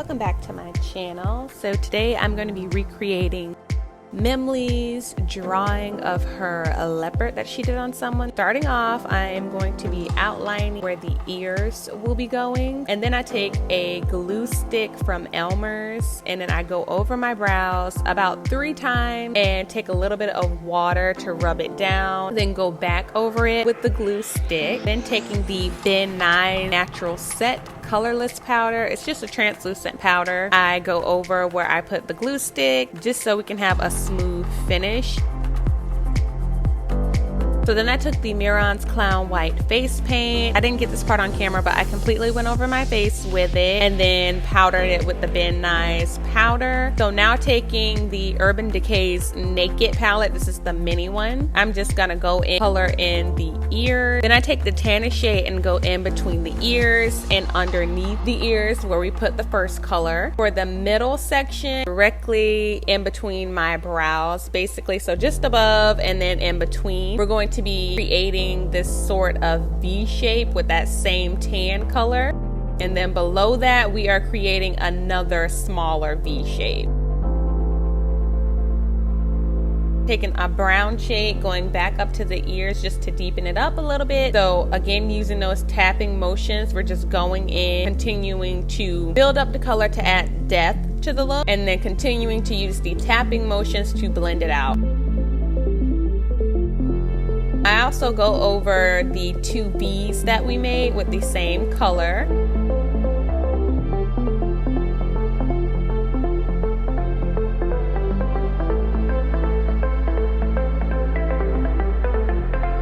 welcome back to my channel. So today I'm going to be recreating Mimles' drawing of her leopard that she did on someone. Starting off, I am going to be outlining where the ears will be going, and then I take a glue stick from Elmer's and then I go over my brows about 3 times and take a little bit of water to rub it down, then go back over it with the glue stick. Then taking the Ben Nye Natural Set colorless powder, it's just a translucent powder, I go over where I put the glue stick just so we can have a smooth finish. So then I took the Mehron's Clown White face paint. I didn't get this part on camera, but I completely went over my face with it and then powdered it with the Ben Nye's powder. So now taking the Urban Decay's Naked palette, this is the mini one, I'm just gonna go in color in the ear. Then I take the tanner shade and go in between the ears and underneath the ears where we put the first color. For the middle section, directly in between my brows, basically, so just above and then in between, we're going to be creating this sort of V shape with that same tan color, and then below that we are creating another smaller V shape. Taking a brown shade, going back up to the ears just to deepen it up a little bit. So again, using those tapping motions, we're just going in, continuing to build up the color to add depth to the look, and then continuing to use the tapping motions to blend it out. I also go over the 2 V's that we made with the same color.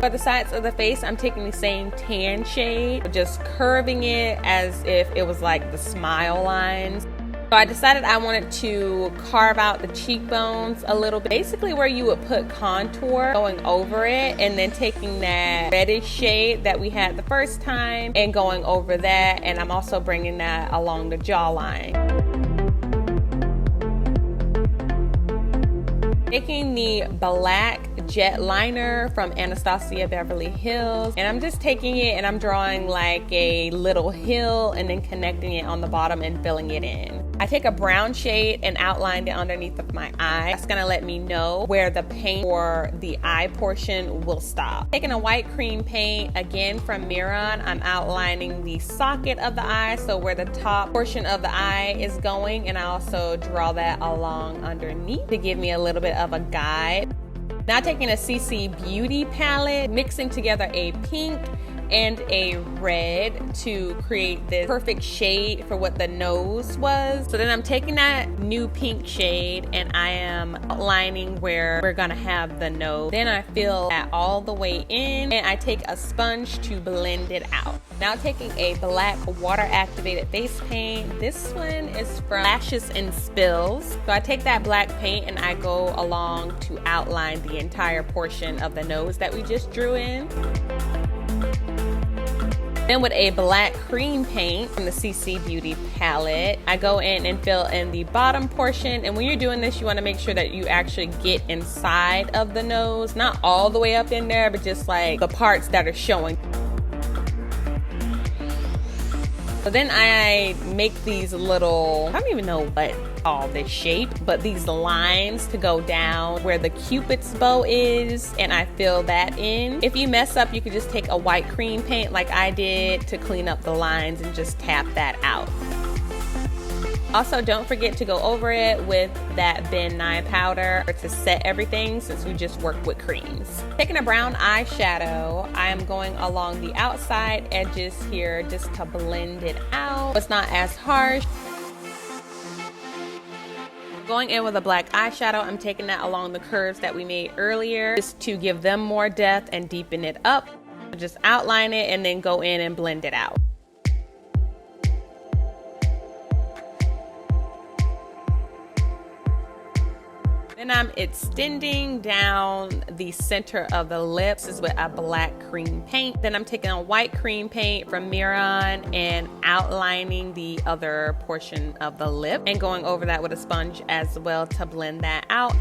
For the sides of the face, I'm taking the same tan shade, just curving it as if it was like the smile lines. So I decided I wanted to carve out the cheekbones a little bit, basically where you would put contour, going over it and then taking that reddish shade that we had the first time and going over that, and I'm also bringing that along the jawline. Taking the black jet liner from Anastasia Beverly Hills, and I'm just taking it and I'm drawing like a little hill and then connecting it on the bottom and filling it in. I take a brown shade and outlined it underneath of my eye. That's gonna let me know where the paint for the eye portion will stop. Taking a white cream paint, again from Mehron, I'm outlining the socket of the eye, so where the top portion of the eye is going, and I also draw that along underneath to give me a little bit of a guide. Now taking a CCBEAUTY palette, mixing together a pink and a red to create this perfect shade for what the nose was. So then I'm taking that new pink shade and I am outlining where we're gonna have the nose. Then I fill that all the way in and I take a sponge to blend it out. Now taking a black water activated face paint. This one is from Lashes and Spills. So I take that black paint and I go along to outline the entire portion of the nose that we just drew in. Then with a black cream paint from the CCBEAUTY palette, I go in and fill in the bottom portion. And when you're doing this, you want to make sure that you actually get inside of the nose, not all the way up in there, but just like the parts that are showing. So then I make these little, I don't even know what all this shape, but these lines to go down where the Cupid's bow is, and I fill that in. If you mess up, you could just take a white cream paint like I did to clean up the lines and just tap that out. Also, don't forget to go over it with that Ben Nye powder to set everything, since we just worked with creams. Taking a brown eyeshadow, I am going along the outside edges here just to blend it out. It's not as harsh. Going in with a black eyeshadow, I'm taking that along the curves that we made earlier just to give them more depth and deepen it up. Just outline it and then go in and blend it out. Then I'm extending down the center of the lips is with a black cream paint. Then I'm taking a white cream paint from Mehron and outlining the other portion of the lip and going over that with a sponge as well to blend that out.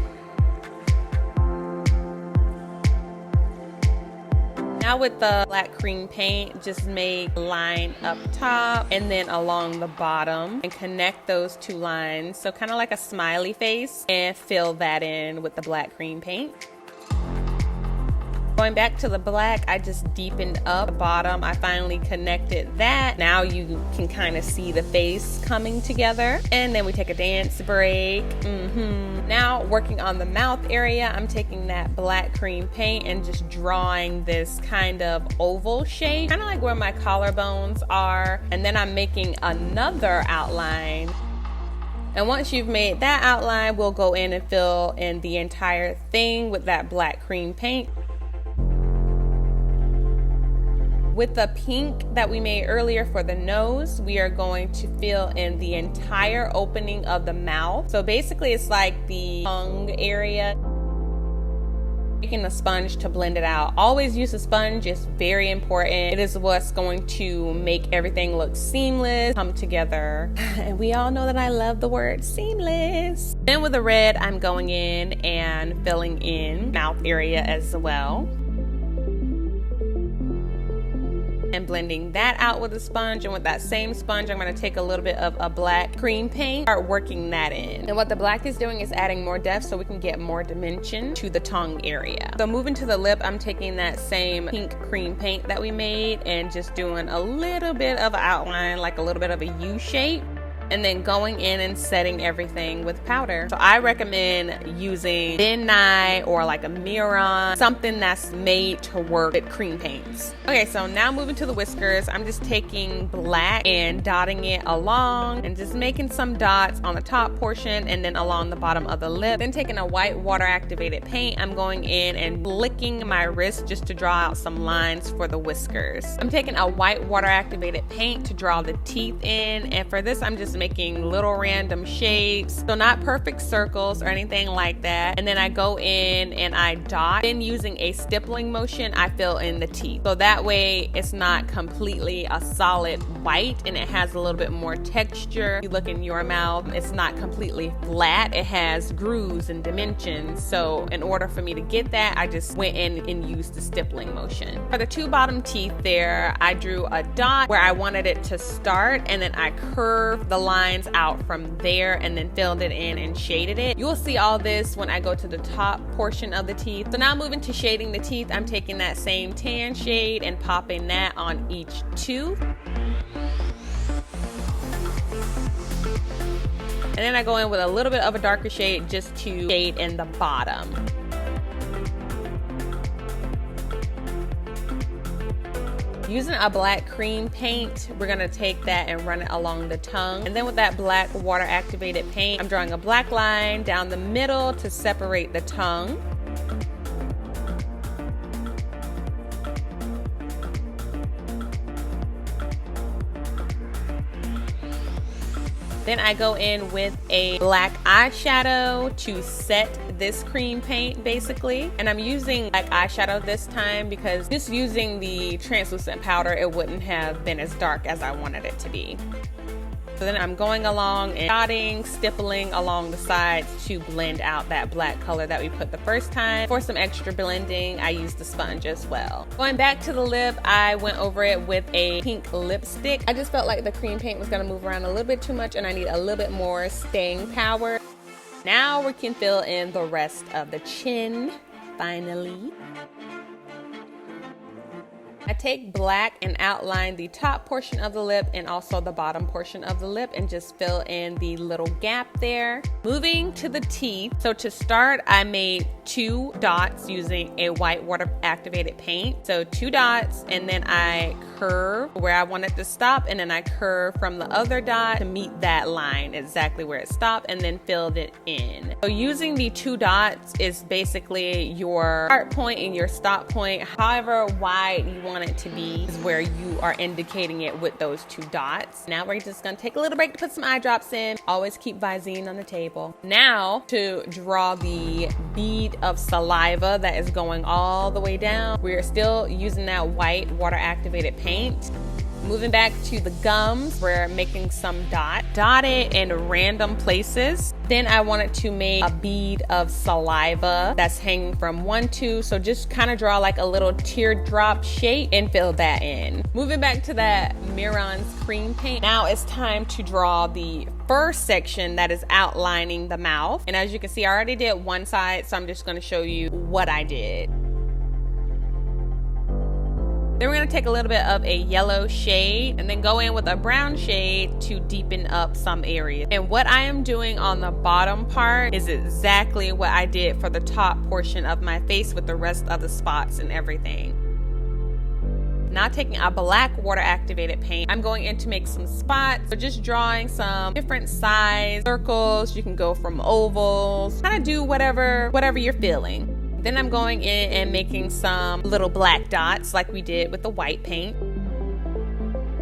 Now Now with the black cream paint, just make a line up top and then along the bottom and connect those two lines. So kind of like a smiley face, and fill that in with the black cream paint. Going back to the black, I just deepened up the bottom. I finally connected that. Now you can kind of see the face coming together. And then we take a dance break. Now working on the mouth area, I'm taking that black cream paint and just drawing this kind of oval shape, kind of like where my collarbones are. And then I'm making another outline. And once you've made that outline, we'll go in and fill in the entire thing with that black cream paint. With the pink that we made earlier for the nose, we are going to fill in the entire opening of the mouth. So basically it's like the tongue area. Taking a sponge to blend it out. Always use a sponge, it's very important. It is what's going to make everything look seamless, come together. And we all know that I love the word seamless. Then with the red, I'm going in and filling in mouth area as well. And blending that out with a sponge, and with that same sponge I'm going to take a little bit of a black cream paint, start working that in. And what the black is doing is adding more depth so we can get more dimension to the tongue area. So moving to the lip, I'm taking that same pink cream paint that we made and just doing a little bit of an outline, like a little bit of a U shape. And then going in and setting everything with powder. So I recommend using Beverly Nagy or like a Mehron, something that's made to work with cream paints. Okay, so now moving to the whiskers, I'm just taking black and dotting it along and just making some dots on the top portion and then along the bottom of the lip. Then taking a white water activated paint, I'm going in and licking my wrist just to draw out some lines for the whiskers. I'm taking a white water activated paint to draw the teeth in, and for this I'm just making little random shapes, so not perfect circles or anything like that. And then I go in and I dot. Then using a stippling motion, I fill in the teeth. So that way it's not completely a solid white and it has a little bit more texture. You look in your mouth, it's not completely flat. It has grooves and dimensions. So in order for me to get that, I just went in and used the stippling motion. For the two bottom teeth there, I drew a dot where I wanted it to start, and then I curved the lines out from there and then filled it in and shaded it. You'll see all this when I go to the top portion of the teeth. So now moving to shading the teeth, I'm taking that same tan shade and popping that on each tooth. And then I go in with a little bit of a darker shade just to shade in the bottom. Using a black cream paint, we're gonna take that and run it along the tongue. And then with that black water activated paint, I'm drawing a black line down the middle to separate the tongue. Then I go in with a black eyeshadow to set this cream paint basically. And I'm using black eyeshadow this time because just using the translucent powder, it wouldn't have been as dark as I wanted it to be. So then I'm going along and dotting, stippling along the sides to blend out that black color that we put the first time. For some extra blending, I used the sponge as well. Going back to the lip, I went over it with a pink lipstick. I just felt like the cream paint was gonna move around a little bit too much and I need a little bit more staying power. Now we can fill in the rest of the chin, finally. I take black and outline the top portion of the lip and also the bottom portion of the lip and just fill in the little gap there. Moving to the teeth. So to start, I made 2 dots using a white water activated paint. So 2 dots, and then I curve where I want it to stop, and then I curve from the other dot to meet that line exactly where it stopped, and then filled it in. So using the 2 dots is basically your start point and your stop point. However wide you want it to be is where you are indicating it with those 2 dots. Now we're just gonna take a little break to put some eye drops in. Always keep Visine on the table. Now to draw the bead of saliva that is going all the way down. We are still using that white water activated paint. Moving back to the gums, we're making some dotted in random places. Then I wanted to make a bead of saliva that's hanging from one tooth. So just kind of draw like a little teardrop shape and fill that in. Moving back to that Mehron's cream paint. Now it's time to draw the first section that is outlining the mouth. And as you can see, I already did one side, so I'm just going to show you what I did. Then we're gonna take a little bit of a yellow shade and then go in with a brown shade to deepen up some areas. And what I am doing on the bottom part is exactly what I did for the top portion of my face with the rest of the spots and everything. Now taking a black water activated paint, I'm going in to make some spots. So just drawing some different size circles. You can go from ovals, kind of do whatever you're feeling. Then I'm going in and making some little black dots like we did with the white paint.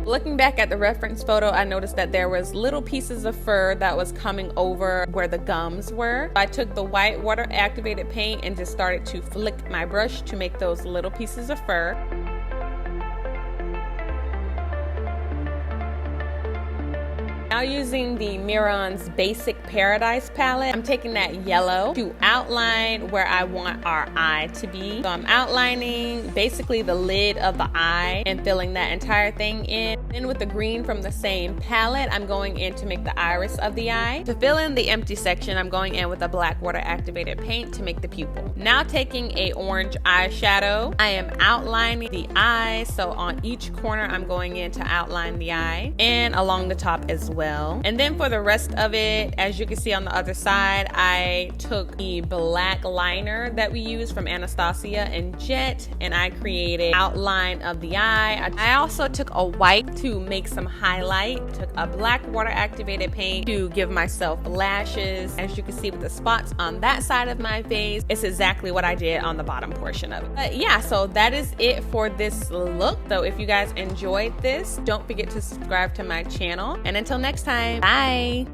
Looking back at the reference photo, I noticed that there was little pieces of fur that was coming over where the gums were. I took the white water activated paint and just started to flick my brush to make those little pieces of fur. Now using the Mehron's Basic Paradise palette, I'm taking that yellow to outline where I want our eye to be. So I'm outlining basically the lid of the eye and filling that entire thing in. Then with the green from the same palette, I'm going in to make the iris of the eye. To fill in the empty section, I'm going in with a black water activated paint to make the pupil. Now taking a orange eyeshadow, I am outlining the eye. So on each corner, I'm going in to outline the eye and along the top as well. And then for the rest of it, as you can see on the other side, I took the black liner that we use from Anastasia and Jet, and I created outline of the eye. I also took a white to make some highlight, took a black water activated paint to give myself lashes. As you can see with the spots on that side of my face, it's exactly what I did on the bottom portion of it. But yeah, so that is it for this look. So if you guys enjoyed this, don't forget to subscribe to my channel. And until next time, bye.